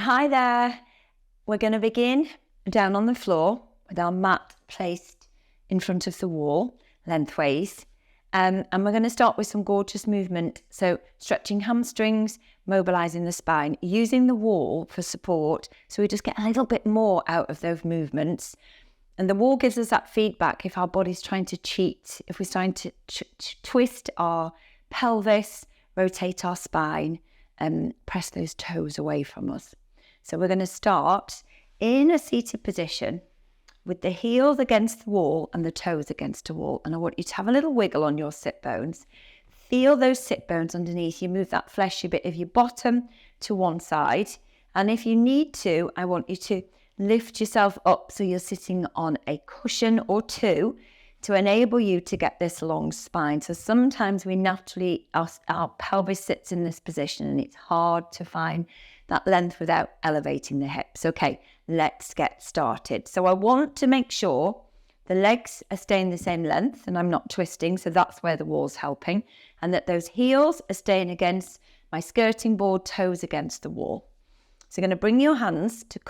hi there. We're going to begin down on the floor with our mat placed in front of the wall, lengthways. And we're going to start with some gorgeous movement. So stretching hamstrings, mobilizing the spine, using the wall for support. So we just get a little bit more out of those movements. And the wall gives us that feedback if our body's trying to cheat, if we're trying to twist our pelvis, rotate our spine, and press those toes away from us. So we're going to start in a seated position with the heels against the wall and the toes against the wall. And I want you to have a little wiggle on your sit bones. Feel those sit bones underneath you. Move that fleshy bit of your bottom to one side. And if you need to, I want you to lift yourself up so you're sitting on a cushion or two to enable you to get this long spine. So sometimes we naturally, our pelvis sits in this position and it's hard to find that length without elevating the hips. Okay, let's get started. So I want to make sure the legs are staying the same length and I'm not twisting, so that's where the wall's helping, and that those heels are staying against my skirting board, toes against the wall. So you're going to bring your hands to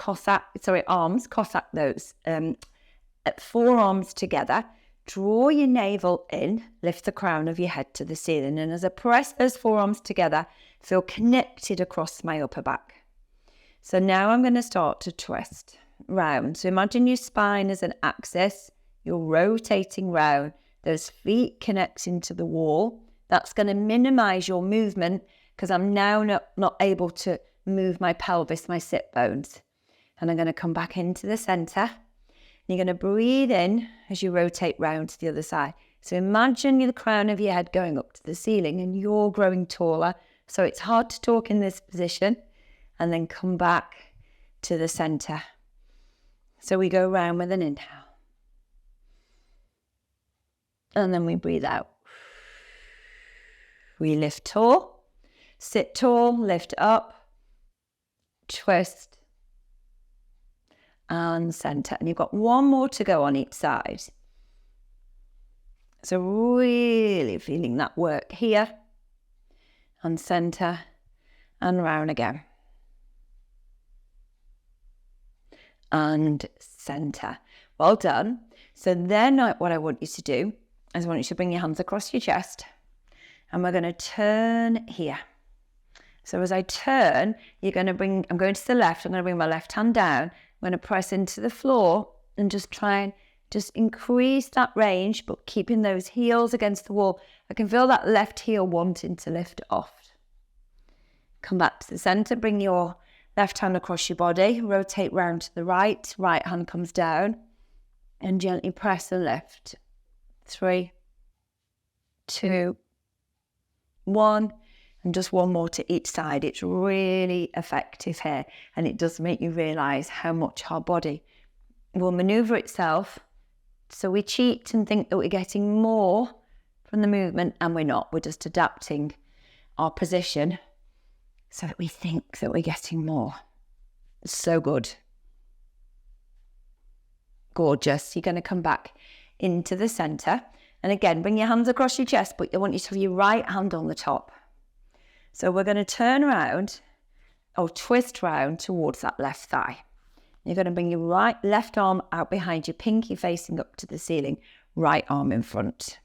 arms, Cossack those, forearms together. Draw your navel in, lift the crown of your head to the ceiling. And as I press those forearms together, feel connected across my upper back. So now I'm going to start to twist round. So imagine your spine as an axis. You're rotating round. Those feet connecting to the wall. That's going to minimize your movement because I'm now not able to move my pelvis, my sit bones. And I'm going to come back into the center. You're going to breathe in as you rotate round to the other side. So imagine the crown of your head going up to the ceiling and you're growing taller. So it's hard to talk in this position. And then come back to the center. So we go round with an inhale. And then we breathe out. We lift tall, sit tall, lift up, twist, and center. And you've got one more to go on each side. So really feeling that work here, and center, and round again. And center. Well done. So then what I want you to do is I want you to bring your hands across your chest, and we're going to turn here. So as I turn, I'm going to the left. I'm going to bring my left hand down. I'm going to press into the floor and just try and just increase that range, but keeping those heels against the wall. I can feel that left heel wanting to lift off. Come back to the center. Bring your left hand across your body. Rotate round to the right. Right hand comes down. And gently press and lift. 3, 2, 1. And just one more to each side. It's really effective here. And it does make you realise how much our body will manoeuvre itself. So we cheat and think that we're getting more from the movement, and we're not. We're just adapting our position so that we think that we're getting more. So good. Gorgeous. You're going to come back into the centre. And again, bring your hands across your chest, but I want you to have your right hand on the top. So we're going to turn around or twist round towards that left thigh. You're going to bring your left arm out behind you, pinky facing up to the ceiling, right arm in front.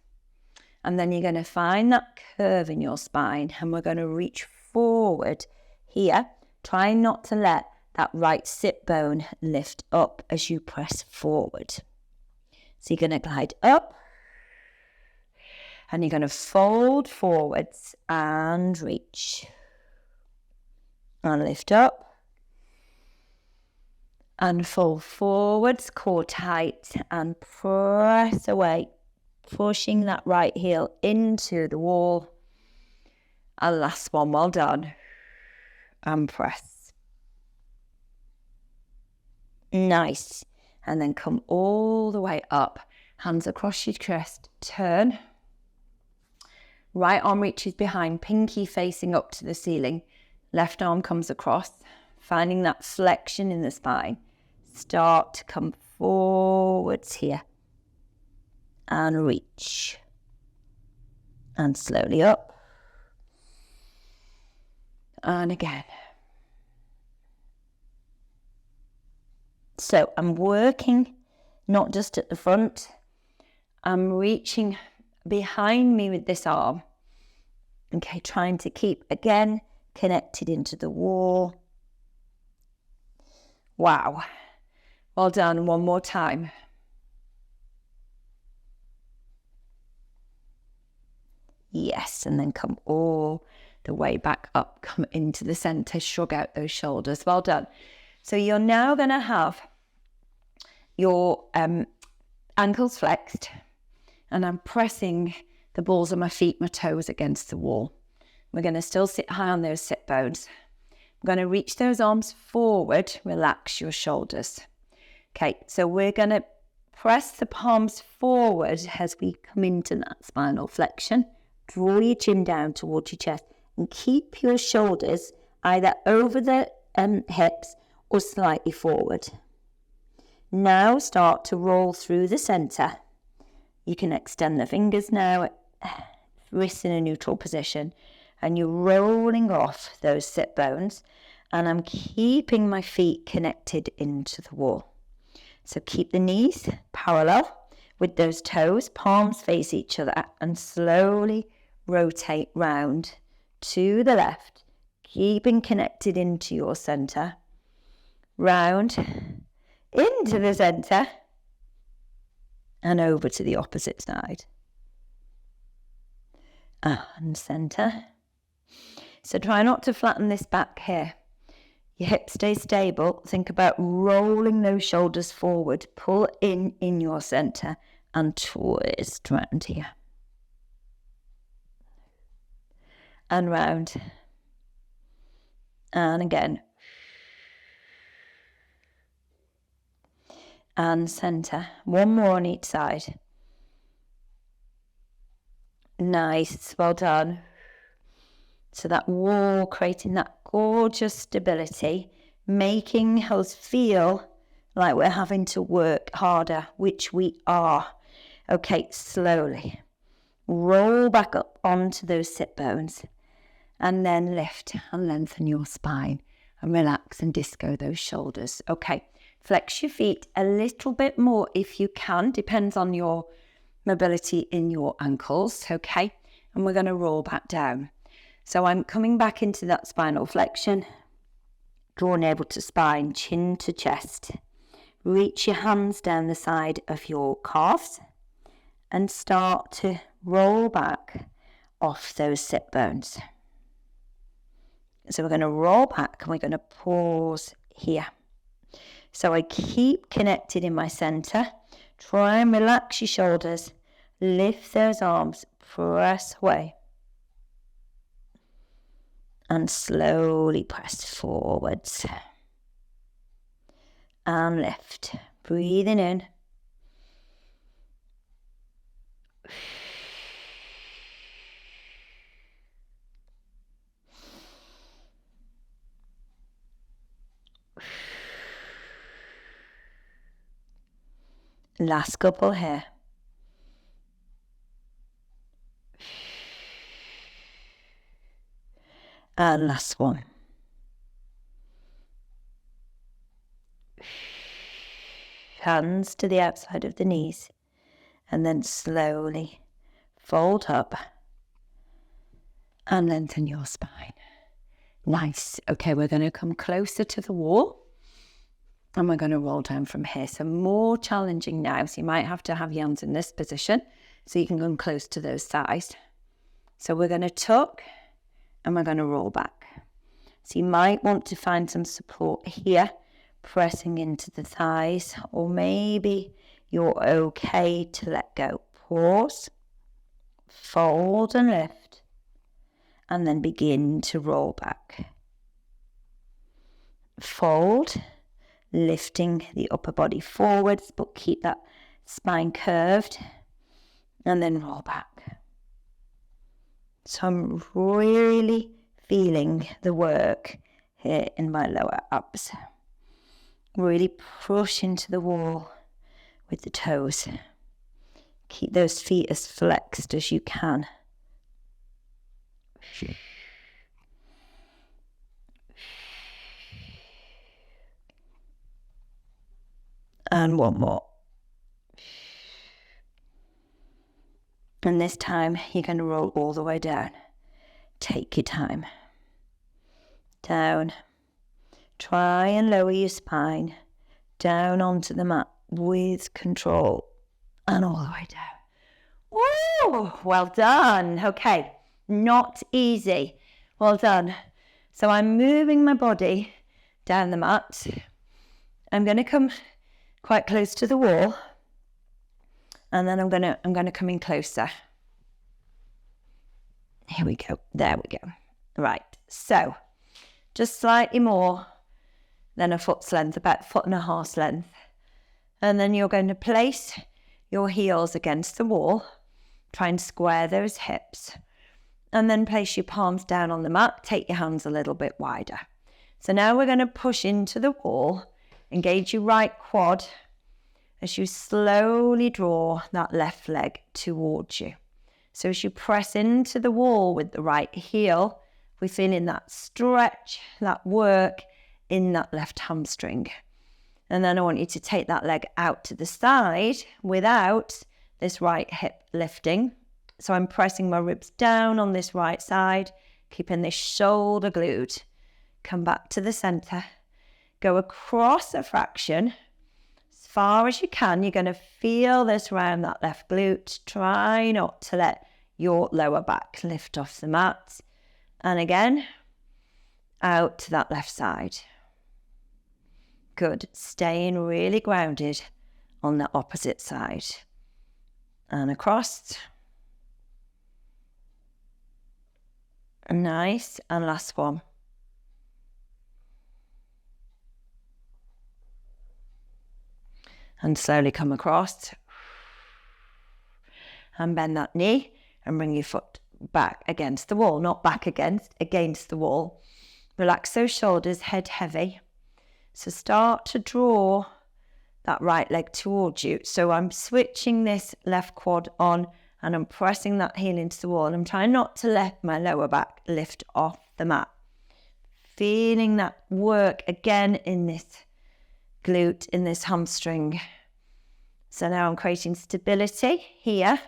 And then you're going to find that curve in your spine, and we're going to reach forward here. Try not to let that right sit bone lift up as you press forward. So you're going to glide up, and you're going to fold forwards and reach. And lift up. And fold forwards, core tight, and press away, pushing that right heel into the wall. And last one, well done. And press. Nice. And then come all the way up. Hands across your chest. Turn. Right arm reaches behind, pinky facing up to the ceiling. Left arm comes across, finding that flexion in the spine. Start to come forwards here. And reach. And slowly up. And again. So I'm working not just at the front, I'm reaching behind me with this arm. Okay, trying to keep, again, connected into the wall. Wow. Well done. One more time. Yes, and then come all the way back up, come into the center, shrug out those shoulders. Well done. So you're now going to have your ankles flexed, and I'm pressing the balls of my feet, my toes against the wall. We're going to still sit high on those sit bones. I'm going to reach those arms forward, relax your shoulders. Okay, so we're going to press the palms forward as we come into that spinal flexion. Draw your chin down towards your chest and keep your shoulders either over the hips or slightly forward. Now start to roll through the center. You can extend the fingers now, wrists in a neutral position, and you're rolling off those sit bones, and I'm keeping my feet connected into the wall. So keep the knees parallel with those toes, palms face each other, and slowly rotate round to the left, keeping connected into your center, round into the center, and over to the opposite side. And center. So try not to flatten this back here. Your hips stay stable. Think about rolling those shoulders forward. Pull in your center and twist round here. And round. And again. And center. One more on each side. Nice. Well done. So that wall creating that gorgeous stability, making us feel like we're having to work harder, which we are. Okay, slowly. Roll back up onto those sit bones and then lift and lengthen your spine and relax and disco those shoulders. Okay, flex your feet a little bit more if you can, depends on your mobility in your ankles, okay? And we're going to roll back down. So I'm coming back into that spinal flexion. Draw navel to spine, chin to chest. Reach your hands down the side of your calves and start to roll back off those sit bones. So we're going to roll back and we're going to pause here. So I keep connected in my center. Try and relax your shoulders. Lift those arms, press away. And slowly press forwards. And lift. Breathing in. Last couple here. And last one. Hands to the outside of the knees. And then slowly fold up and lengthen your spine. Nice. Okay, we're going to come closer to the wall and we're going to roll down from here. So more challenging now. So you might have to have your hands in this position so you can come close to those thighs. So we're going to tuck and we're going to roll back. So you might want to find some support here, pressing into the thighs, or maybe you're okay to let go. Pause, fold and lift, and then begin to roll back. Fold, lifting the upper body forwards, but keep that spine curved, and then roll back. So I'm really feeling the work here in my lower abs. Really push into the wall with the toes. Keep those feet as flexed as you can. And one more. And this time you're going to roll all the way down. Take your time. Down. Try and lower your spine down onto the mat with control. And all the way down. Woo! Well done. Okay, not easy. Well done. So I'm moving my body down the mat. I'm going to come quite close to the wall. And then I'm going to come in closer. Here we go. There we go. Right. So just slightly more than a foot's length, about 1.5 foot length. And then you're going to place your heels against the wall. Try and square those hips. And then place your palms down on the mat. Take your hands a little bit wider. So now we're going to push into the wall. Engage your right quad as you slowly draw that left leg towards you. So as you press into the wall with the right heel, we're feeling that stretch, that work in that left hamstring. And then I want you to take that leg out to the side without this right hip lifting. So I'm pressing my ribs down on this right side, keeping this shoulder glued. Come back to the center. Go across a fraction. As far as you can, you're going to feel this round that left glute. Try not to let your lower back lift off the mat. And again, out to that left side. Good. Staying really grounded on the opposite side. And across. Nice. And last one. And slowly come across. And bend that knee and bring your foot back against the wall. Not back against the wall. Relax those shoulders, head heavy. So start to draw that right leg towards you. So I'm switching this left quad on and I'm pressing that heel into the wall. And I'm trying not to let my lower back lift off the mat. Feeling that work again in this glute, in this hamstring. So now I'm creating stability here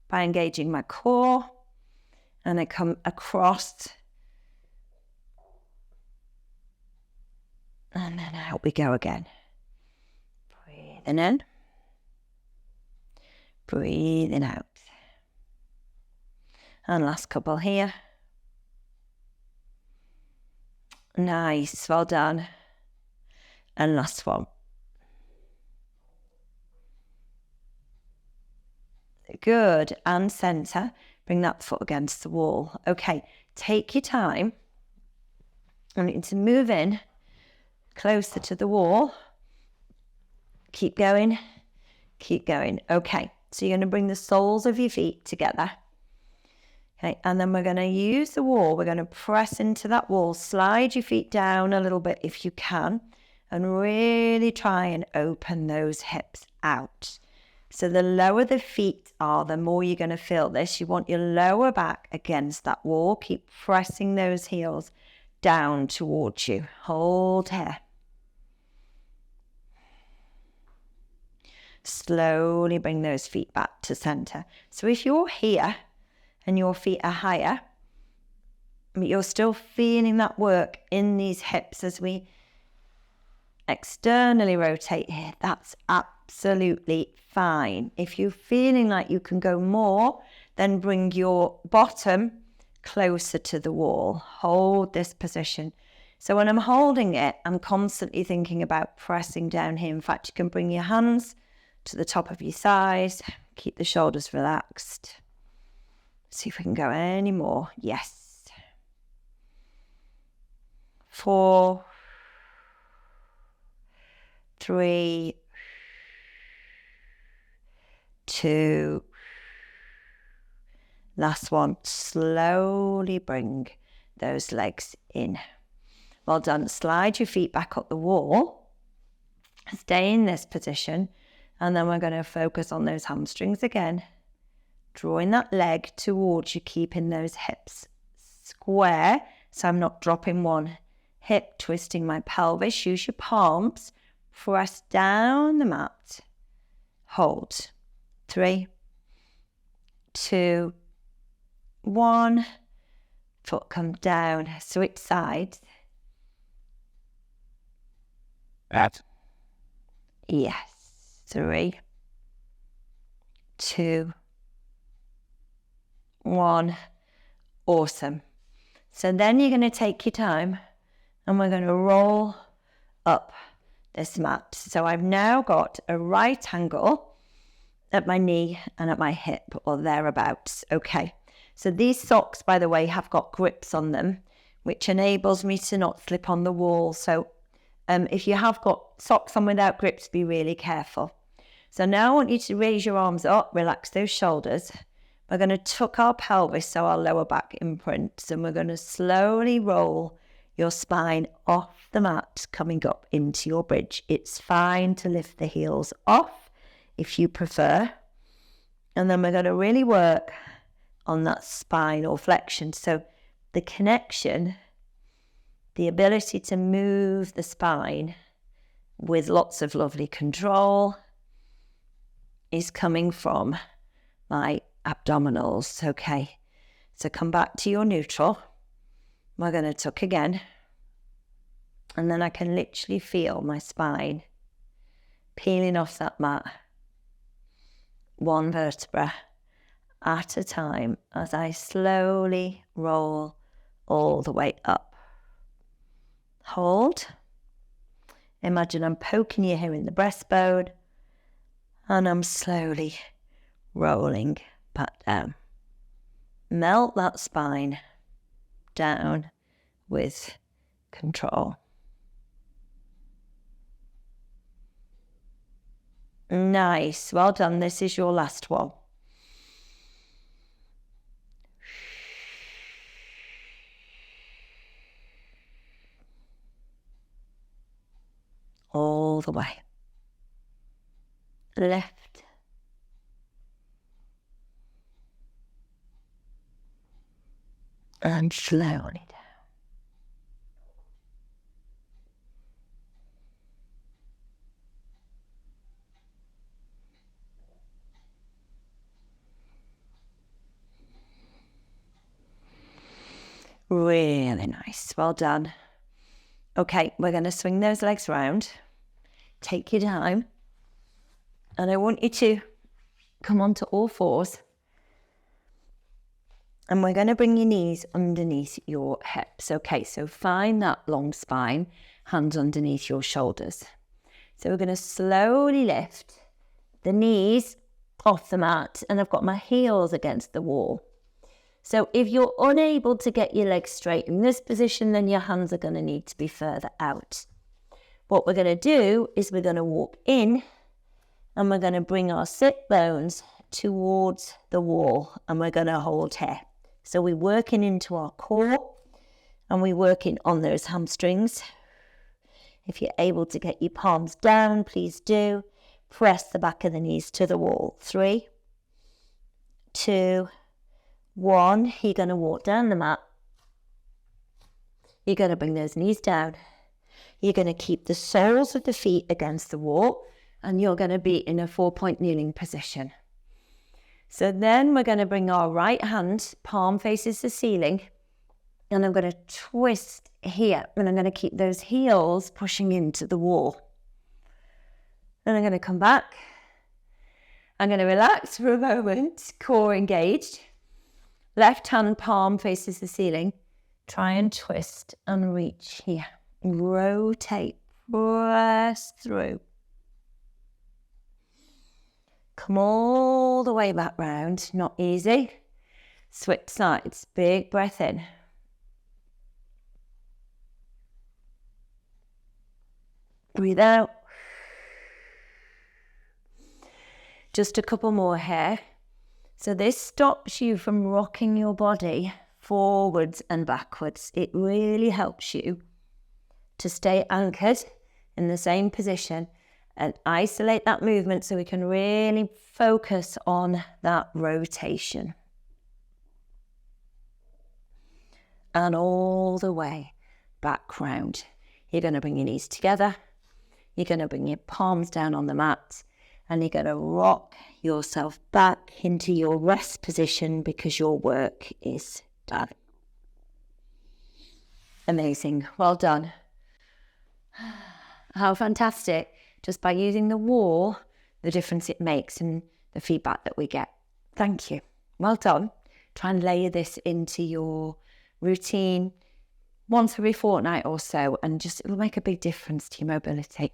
by engaging my core. And I come across. And then out we go again. Breathing in. Breathing out. And last couple here. Nice, well done. And last one. Good, and center. Bring that foot against the wall. Okay, take your time. I need to move in closer to the wall. Keep going. Keep going. Okay, so you're going to bring the soles of your feet together. Okay, and then we're going to use the wall. We're going to press into that wall. Slide your feet down a little bit if you can. And really try and open those hips out. So the lower the feet are, the more you're going to feel this. You want your lower back against that wall. Keep pressing those heels down towards you. Hold here. Slowly bring those feet back to center. So if you're here and your feet are higher, but you're still feeling that work in these hips as we externally rotate here, that's absolutely fine. If you're feeling like you can go more, then bring your bottom closer to the wall. Hold this position. So when I'm holding it, I'm constantly thinking about pressing down here. In fact, you can bring your hands to the top of your thighs. Keep the shoulders relaxed. See if we can go any more. Yes. 4, 3, 2. Last one. Slowly bring those legs in. Well done. Slide your feet back up the wall. Stay in this position. And then we're going to focus on those hamstrings again. Drawing that leg towards you, keeping those hips square. So I'm not dropping one hip, twisting my pelvis. Use your palms. press down the mat, hold. 3, 2, 1. Foot come down, switch sides. That. Yes. 3, 2, 1. Awesome. So then you're going to take your time and we're going to roll up this mat. So I've now got a right angle at my knee and at my hip or thereabouts. Okay. So these socks, by the way, have got grips on them, which enables me to not slip on the wall. So if you have got socks on without grips, be really careful. So now I want you to raise your arms up, relax those shoulders. We're going to tuck our pelvis so our lower back imprints, and we're going to slowly roll your spine off the mat, coming up into your bridge. It's fine to lift the heels off if you prefer. And then we're going to really work on that spinal flexion. So the connection, the ability to move the spine with lots of lovely control is coming from my abdominals. Okay, so come back to your neutral. We're going to tuck again. And then I can literally feel my spine peeling off that mat, one vertebra at a time, as I slowly roll all the way up. Hold. Imagine I'm poking you here in the breastbone, and I'm slowly rolling back down. Melt that spine down with control. Nice. Well done. This is your last one. All the way. Lift. And slowly down. Really nice. Well done. Okay, we're going to swing those legs round. Take your time. And I want you to come onto all fours. And we're going to bring your knees underneath your hips. Okay, so find that long spine, hands underneath your shoulders. So we're going to slowly lift the knees off the mat, and I've got my heels against the wall. So if you're unable to get your legs straight in this position, then your hands are going to need to be further out. What we're going to do is we're going to walk in, and we're going to bring our sit bones towards the wall, and we're going to hold here. So we're working into our core, and we're working on those hamstrings. If you're able to get your palms down, please do. Press the back of the knees to the wall. 3, 2, 1. You're going to walk down the mat. You're going to bring those knees down. You're going to keep the soles of the feet against the wall, and you're going to be in a 4-point kneeling position. So then we're going to bring our right hand, palm faces the ceiling, and I'm going to twist here, and I'm going to keep those heels pushing into the wall. Then I'm going to come back. I'm going to relax for a moment, core engaged. Left hand palm faces the ceiling. Try and twist and reach here. Rotate, press through. Come all the way back round, not easy. Switch sides, big breath in. Breathe out. Just a couple more here. So this stops you from rocking your body forwards and backwards. It really helps you to stay anchored in the same position and isolate that movement so we can really focus on that rotation. And all the way back round. You're going to bring your knees together. You're going to bring your palms down on the mat and you're going to rock yourself back into your rest position because your work is done. Amazing. Well done. How fantastic. Just by using the wall, the difference it makes and the feedback that we get. Thank you. Well done. Try and layer this into your routine once every fortnight or so, and just it will make a big difference to your mobility.